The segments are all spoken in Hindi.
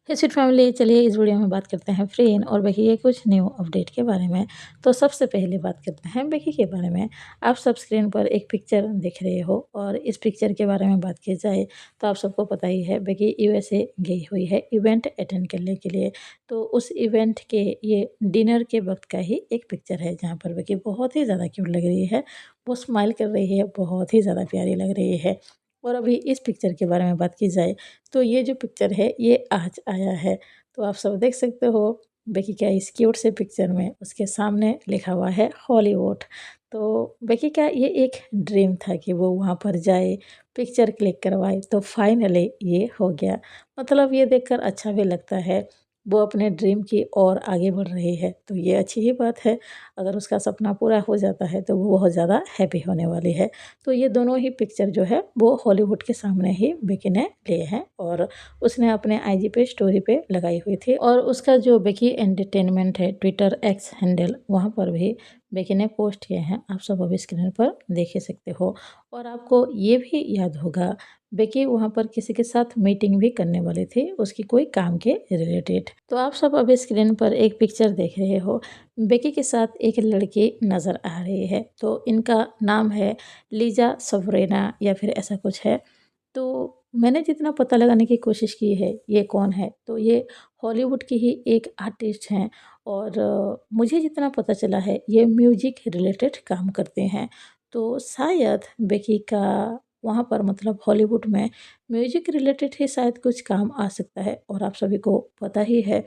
हे स्वीट फैमिली, चलिए इस वीडियो में बात करते हैं फ्रेंड और बेकी के कुछ न्यू अपडेट के बारे में। तो सबसे पहले बात करते हैं बेकी के बारे में। आप सब स्क्रीन पर एक पिक्चर देख रहे हो और इस पिक्चर के बारे में बात की जाए तो आप सबको पता ही है बेकी यूएसए गई हुई है इवेंट अटेंड करने के लिए। तो उस इवेंट के ये डिनर के वक्त का ही एक पिक्चर है जहाँ पर बेकी बहुत ही ज़्यादा क्यूट लग रही है। वो स्माइल कर रही है, बहुत ही ज़्यादा प्यारी लग रही है। और अभी इस पिक्चर के बारे में बात की जाए तो ये जो पिक्चर है ये आज आया है। तो आप सब देख सकते हो बेकी का इस क्यूट से पिक्चर में उसके सामने लिखा हुआ है हॉलीवुड। तो बेकी का ये एक ड्रीम था कि वो वहाँ पर जाए, पिक्चर क्लिक करवाए, तो फाइनली ये हो गया। मतलब ये देखकर अच्छा भी लगता है, वो अपने ड्रीम की ओर आगे बढ़ रही है, तो ये अच्छी ही बात है। अगर उसका सपना पूरा हो जाता है तो वो बहुत ज़्यादा हैप्पी होने वाली है। तो ये दोनों ही पिक्चर जो है वो हॉलीवुड के सामने ही बेकी ने लिए हैं और उसने अपने आईजी पे स्टोरी पे लगाई हुई थी। और उसका जो बेकी एंटरटेनमेंट है ट्विटर एक्स हैंडल, वहाँ पर भी बेकी ने पोस्ट किए हैं, आप सब अभी स्क्रीन पर देख ही सकते हो। और आपको ये भी याद होगा बेकी वहाँ पर किसी के साथ मीटिंग भी करने वाली थी, उसकी कोई काम के रिलेटेड। तो आप सब अभी स्क्रीन पर एक पिक्चर देख रहे हो, बेकी के साथ एक लड़की नज़र आ रही है। तो इनका नाम है लीजा सवरेना या फिर ऐसा कुछ है। तो मैंने जितना पता लगाने की कोशिश की है ये कौन है, तो ये हॉलीवुड की ही एक आर्टिस्ट हैं। और मुझे जितना पता चला है ये म्यूजिक रिलेटेड काम करते हैं। तो शायद बेकी का वहाँ पर मतलब हॉलीवुड में म्यूजिक रिलेटेड ही शायद कुछ काम आ सकता है। और आप सभी को पता ही है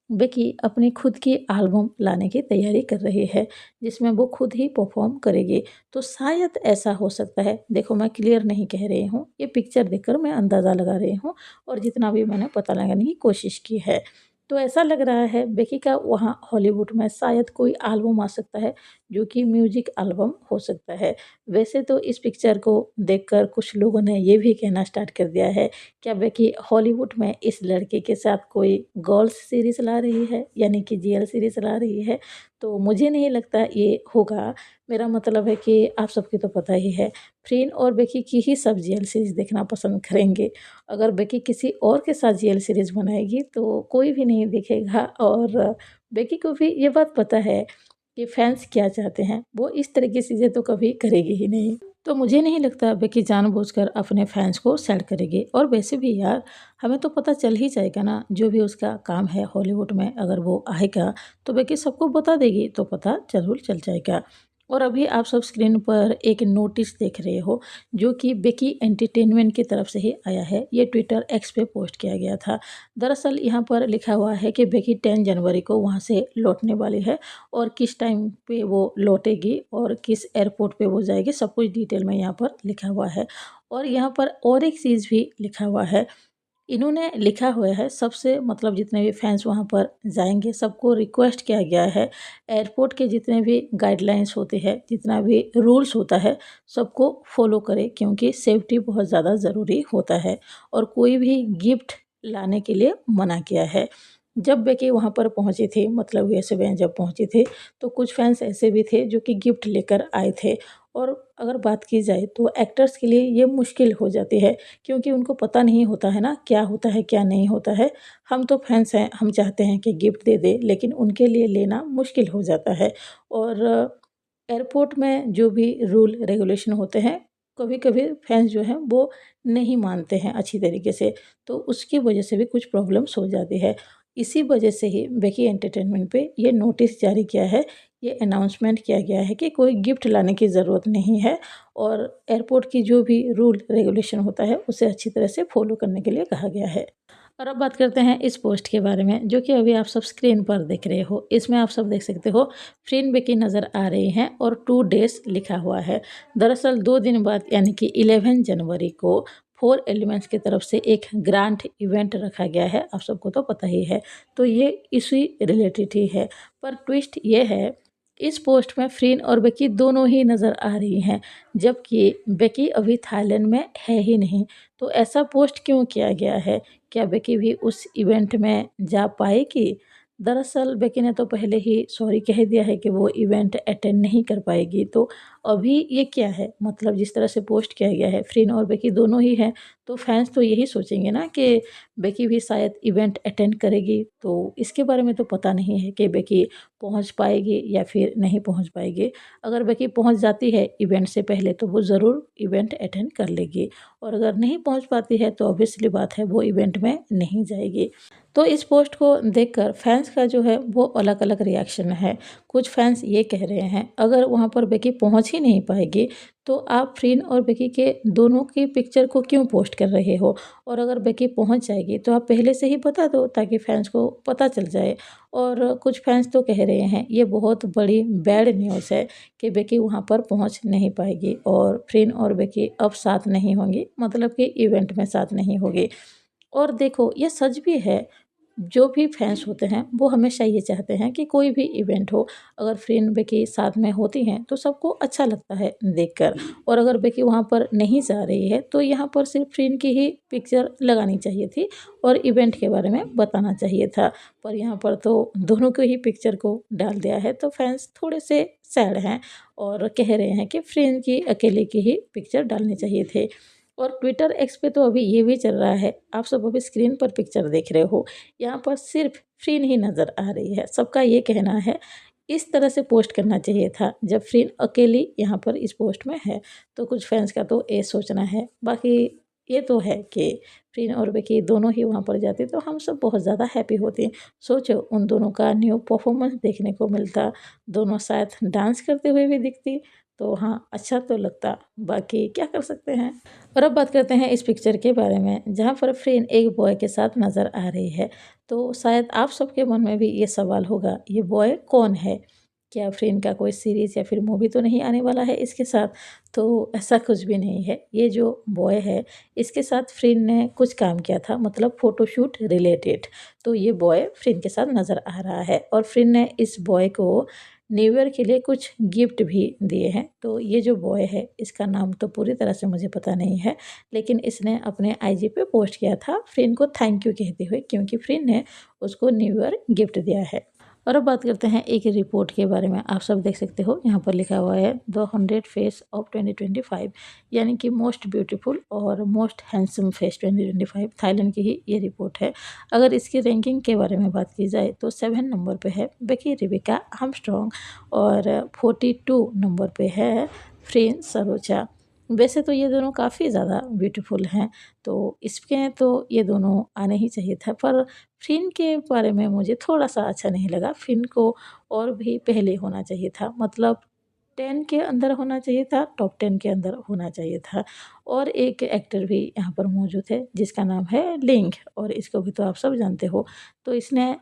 बेकी अपनी खुद की एल्बम लाने की तैयारी कर रही है, जिसमें वो खुद ही परफॉर्म करेगी। तो शायद ऐसा हो सकता है। देखो मैं क्लियर नहीं कह रही हूँ, ये पिक्चर देखकर मैं अंदाज़ा लगा रही हूँ और जितना भी मैंने पता लगाने की कोशिश की है। तो ऐसा लग रहा है बेकी का वहाँ हॉलीवुड में शायद कोई एल्बम आ सकता है, जो कि म्यूजिक एल्बम हो सकता है। वैसे तो इस पिक्चर को देखकर कुछ लोगों ने ये भी कहना स्टार्ट कर दिया है, क्या बेकी हॉलीवुड में इस लड़के के साथ कोई गर्ल्स सीरीज़ ला रही है, यानी कि जीएल सीरीज़ ला रही है? तो मुझे नहीं लगता ये होगा। मेरा मतलब है कि आप सबको तो पता ही है, फ्रेंड और बेकी की ही सब जीएल सीरीज़ देखना पसंद करेंगे। अगर बेकी किसी और के साथ जीएल सीरीज़ बनाएगी तो कोई भी नहीं देखेगा। और बेकी को भी ये बात पता है कि फैन्स क्या चाहते हैं, वो इस तरह की चीज़ें तो कभी करेगी ही नहीं। तो मुझे नहीं लगता बेकी जानबूझकर अपने फैन्स को सैड करेगी। और वैसे भी यार, हमें तो पता चल ही जाएगा ना, जो भी उसका काम है हॉलीवुड में अगर वो आएगा तो बेकी सबको बता देगी, तो पता ज़रूर चल जाएगा। और अभी आप सब स्क्रीन पर एक नोटिस देख रहे हो, जो कि बेकी एंटरटेनमेंट की तरफ से ही आया है। ये ट्विटर एक्स पे पोस्ट किया गया था। दरअसल यहाँ पर लिखा हुआ है कि बेकी 10 जनवरी को वहाँ से लौटने वाली है और किस टाइम पे वो लौटेगी और किस एयरपोर्ट पे वो जाएगी, सब कुछ डिटेल में यहाँ पर लिखा हुआ है। और यहाँ पर और एक चीज़ भी लिखा हुआ है, इन्होंने लिखा हुआ है सबसे मतलब जितने भी फैंस वहाँ पर जाएंगे सबको रिक्वेस्ट किया गया है, एयरपोर्ट के जितने भी गाइडलाइंस होते हैं, जितना भी रूल्स होता है, सबको फॉलो करें, क्योंकि सेफ्टी बहुत ज़्यादा ज़रूरी होता है। और कोई भी गिफ्ट लाने के लिए मना किया है। जब बेकी वहाँ पर पहुँची थी, मतलब यूएसए में जब पहुँची थी, तो कुछ फैंस ऐसे भी थे जो कि गिफ्ट लेकर आए थे। और अगर बात की जाए तो एक्टर्स के लिए ये मुश्किल हो जाती है, क्योंकि उनको पता नहीं होता है ना क्या होता है क्या नहीं होता है। हम तो फैंस हैं, हम चाहते हैं कि गिफ्ट दे दे, लेकिन उनके लिए लेना मुश्किल हो जाता है। और एयरपोर्ट में जो भी रूल रेगुलेशन होते हैं, कभी कभी फैंस जो हैं वो नहीं मानते हैं अच्छी तरीके से, तो उसकी वजह से भी कुछ प्रॉब्लम्स हो जाती है। इसी वजह से ही बेकी एंटरटेनमेंट पे ये नोटिस जारी किया है, ये अनाउंसमेंट किया गया है कि कोई गिफ्ट लाने की ज़रूरत नहीं है। और एयरपोर्ट की जो भी रूल रेगुलेशन होता है उसे अच्छी तरह से फॉलो करने के लिए कहा गया है। और अब बात करते हैं इस पोस्ट के बारे में, जो कि अभी आप सब स्क्रीन पर देख रहे हो। इसमें आप सब देख सकते हो फ्रेंड बेकी नज़र आ रही हैं और 2 डेज़ लिखा हुआ है। दरअसल 2 दिन बाद यानी कि 11 जनवरी को 4 एलिमेंट्स की तरफ से एक ग्रांड इवेंट रखा गया है, आप सबको तो पता ही है। तो ये इसी रिलेटेड ही है। पर ट्विस्ट ये है, इस पोस्ट में फ्रीन और बेकी दोनों ही नज़र आ रही हैं, जबकि बेकी अभी थाईलैंड में है ही नहीं। तो ऐसा पोस्ट क्यों किया गया है? क्या बेकी भी उस इवेंट में जा पाएगी? दरअसल बेकी ने तो पहले ही सॉरी कह दिया है कि वो इवेंट अटेंड नहीं कर पाएगी। तो अभी ये क्या है, मतलब जिस तरह से पोस्ट किया गया है फ्रीन और बेकी दोनों ही हैं, तो फैंस तो यही सोचेंगे ना कि बेकी भी शायद इवेंट अटेंड करेगी। तो इसके बारे में तो पता नहीं है कि बेकी पहुंच पाएगी या फिर नहीं पहुंच पाएगी। अगर बेकी पहुंच जाती है इवेंट से पहले तो वो ज़रूर इवेंट अटेंड कर लेगी, और अगर नहीं पहुंच पाती है तो ऑब्वियसली बात है वो इवेंट में नहीं जाएगी। तो इस पोस्ट को देखकर फैंस का जो है वो अलग अलग रिएक्शन है। कुछ फैंस ये कह रहे हैं, अगर वहाँ पर बेकी पहुँच ही नहीं पाएगी तो आप फ्रीन और बेकी के दोनों की पिक्चर को क्यों पोस्ट कर रहे हो, और अगर बेकी पहुँच जाएगी तो आप पहले से ही बता दो ताकि फैंस को पता चल जाए। और कुछ फैंस तो कह रहे हैं ये बहुत बड़ी बैड न्यूज़ है कि बेकी वहाँ पर पहुँच नहीं पाएगी और फ्रीन और बेकी अब साथ नहीं होंगी, मतलब कि इवेंट में साथ नहीं होगी। और देखो ये सच भी है, जो भी फैंस होते हैं वो हमेशा ये चाहते हैं कि कोई भी इवेंट हो, अगर फ्रेंड बेकी साथ में होती हैं तो सबको अच्छा लगता है देखकर। और अगर बेकी वहाँ पर नहीं जा रही है तो यहाँ पर सिर्फ फ्रेंड की ही पिक्चर लगानी चाहिए थी और इवेंट के बारे में बताना चाहिए था। पर यहाँ पर तो दोनों को ही पिक्चर को डाल दिया है, तो फैंस थोड़े से सैड हैं और कह रहे हैं कि फ्रेंड की अकेले की ही पिक्चर डालनी चाहिए थे। और ट्विटर एक्स पे तो अभी ये भी चल रहा है, आप सब अभी स्क्रीन पर पिक्चर देख रहे हो, यहाँ पर सिर्फ फ्रीन ही नज़र आ रही है। सबका ये कहना है इस तरह से पोस्ट करना चाहिए था जब फ्रीन अकेली यहाँ पर इस पोस्ट में है। तो कुछ फैंस का तो ये सोचना है, बाकी ये तो है कि फ्रीन और बेकी दोनों ही वहाँ पर जाते तो हम सब बहुत ज़्यादा हैप्पी होते। सोचो उन दोनों का न्यू परफॉर्मेंस देखने को मिलता, दोनों साथ डांस करते हुए भी दिखती, तो हाँ अच्छा तो लगता। बाकी क्या कर सकते हैं। और अब बात करते हैं इस पिक्चर के बारे में जहाँ पर फ्रेन एक बॉय के साथ नज़र आ रही है। तो शायद आप सबके मन में भी ये सवाल होगा, ये बॉय कौन है? क्या फ्रेन का कोई सीरीज़ या फिर मूवी तो नहीं आने वाला है इसके साथ? तो ऐसा कुछ भी नहीं है। ये जो बॉय है इसके साथ फ्रेन ने कुछ काम किया था, मतलब फ़ोटोशूट रिलेटेड। तो ये बॉय फ्रेन के साथ नज़र आ रहा है और फ्रेन ने इस बॉय को न्यू ईयर के लिए कुछ गिफ्ट भी दिए हैं। तो ये जो बॉय है इसका नाम तो पूरी तरह से मुझे पता नहीं है, लेकिन इसने अपने आईजी पे पोस्ट किया था फ्रेंड को थैंक यू कहते हुए, क्योंकि फ्रेंड ने उसको न्यू ईयर गिफ्ट दिया है। और अब बात करते हैं एक रिपोर्ट के बारे में। आप सब देख सकते हो यहाँ पर लिखा हुआ है द 100 फेस ऑफ 2025, यानी कि मोस्ट ब्यूटीफुल और मोस्ट हैंडसम फेस 2025 थाईलैंड की ही ये रिपोर्ट है। अगर इसकी रैंकिंग के बारे में बात की जाए तो 7 नंबर पे है बेकी रिबिका आर्मस्ट्रॉन्ग और 42 नंबर पे है फ्रेन सरोचा। वैसे तो ये दोनों काफ़ी ज़्यादा ब्यूटीफुल हैं, तो इसके तो ये दोनों आने ही चाहिए था, पर फ़िन के बारे में मुझे थोड़ा-सा अच्छा नहीं लगा। फ़िन को और भी पहले होना चाहिए था, मतलब 10 के अंदर होना चाहिए था, टॉप 10 के अंदर होना चाहिए था। और एक एक्टर भी यहाँ पर मौजूद है जिसका नाम है लिंग, और इसको भी तो आप सब जानते हो। तो इसने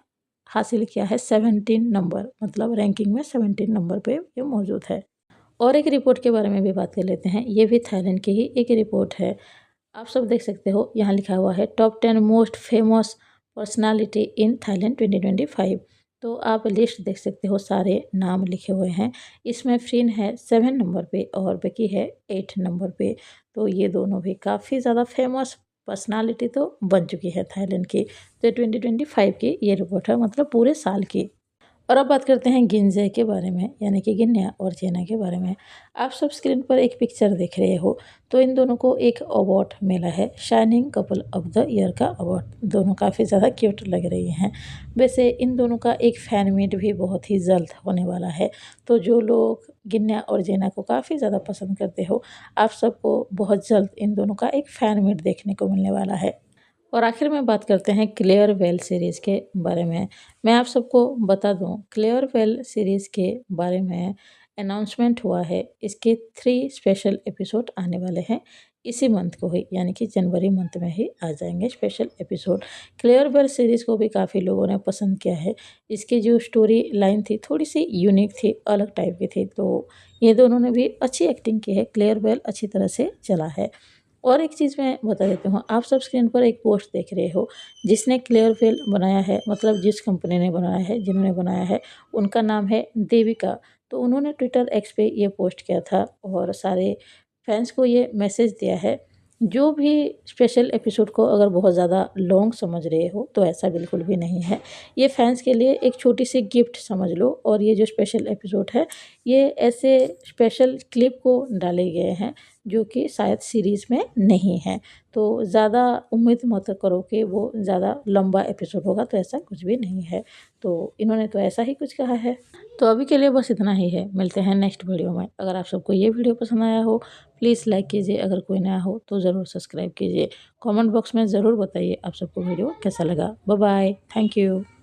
हासिल किया है 17 नंबर, मतलब रैंकिंग में 17 नंबर पे ये मौजूद है। और एक रिपोर्ट के बारे में भी बात कर लेते हैं, ये भी थाईलैंड की ही एक रिपोर्ट है। आप सब देख सकते हो यहाँ लिखा हुआ है top 10 most famous personality in Thailand 2025। तो आप लिस्ट देख सकते हो, सारे नाम लिखे हुए हैं। इसमें फ्रीन है 7 नंबर पे और बेकी है 8 नंबर पे। तो ये दोनों भी काफ़ी ज़्यादा फेमस पर्सनालिटी तो बन चुकी है थाईलैंड की। तो 2025 की ये रिपोर्ट है, मतलब पूरे साल की। और अब बात करते हैं गिंजे के बारे में, यानी कि गिन्या और जेना के बारे में। आप सब स्क्रीन पर एक पिक्चर देख रहे हो, तो इन दोनों को एक अवार्ड मिला है, shining couple of the year का अवार्ड। दोनों काफ़ी ज़्यादा क्यूट लग रही हैं। वैसे इन दोनों का एक फ़ैन मीट भी बहुत ही जल्द होने वाला है। तो जो लोग गिन्या और जेना को काफ़ी ज़्यादा पसंद करते हो, आप सबको बहुत जल्द इन दोनों का एक फ़ैन मीट देखने को मिलने वाला है। और आखिर में बात करते हैं क्लेयर वेल सीरीज़ के बारे में। मैं आप सबको बता दूं, क्लेयर वेल सीरीज़ के बारे में अनाउंसमेंट हुआ है। इसके 3 स्पेशल एपिसोड आने वाले हैं इसी मंथ को ही, यानी कि जनवरी मंथ में ही आ जाएंगे special episode. Claire Well series को भी काफ़ी लोगों ने पसंद किया है। इसकी जो स्टोरी लाइन थी थोड़ी सी यूनिक थी, अलग टाइप की थी। तो ये दोनों ने भी अच्छी एक्टिंग की है, क्लेयर वेल अच्छी तरह से चला है। और एक चीज़ मैं बता देती हूँ, आप सब स्क्रीन पर एक पोस्ट देख रहे हो, जिसने क्लियरफिल बनाया है, मतलब जिस कंपनी ने बनाया है, जिन्होंने बनाया है, उनका नाम है देविका। तो उन्होंने ट्विटर एक्स पे ये पोस्ट किया था और सारे फैंस को ये मैसेज दिया है जो भी स्पेशल एपिसोड को अगर बहुत ज़्यादा लॉन्ग समझ रहे हो तो ऐसा बिल्कुल भी नहीं है। ये फैंस के लिए एक छोटी-सी गिफ्ट समझ लो और ये जो स्पेशल एपिसोड है, ये ऐसे स्पेशल क्लिप को डाले गए हैं जो कि शायद सीरीज़ में नहीं है। तो ज़्यादा उम्मीद मत करो कि वो ज़्यादा लंबा एपिसोड होगा, तो ऐसा कुछ भी नहीं है। तो इन्होंने तो ऐसा ही कुछ कहा है। तो अभी के लिए बस इतना ही है। मिलते हैं नेक्स्ट वीडियो में। अगर आप सबको ये वीडियो पसंद आया हो, प्लीज़ लाइक कीजिए, अगर कोई नया हो तो ज़रूर सब्सक्राइब कीजिए। कमेंट बॉक्स में ज़रूर बताइए आप सबको वीडियो कैसा लगा। Bye bye, thank you.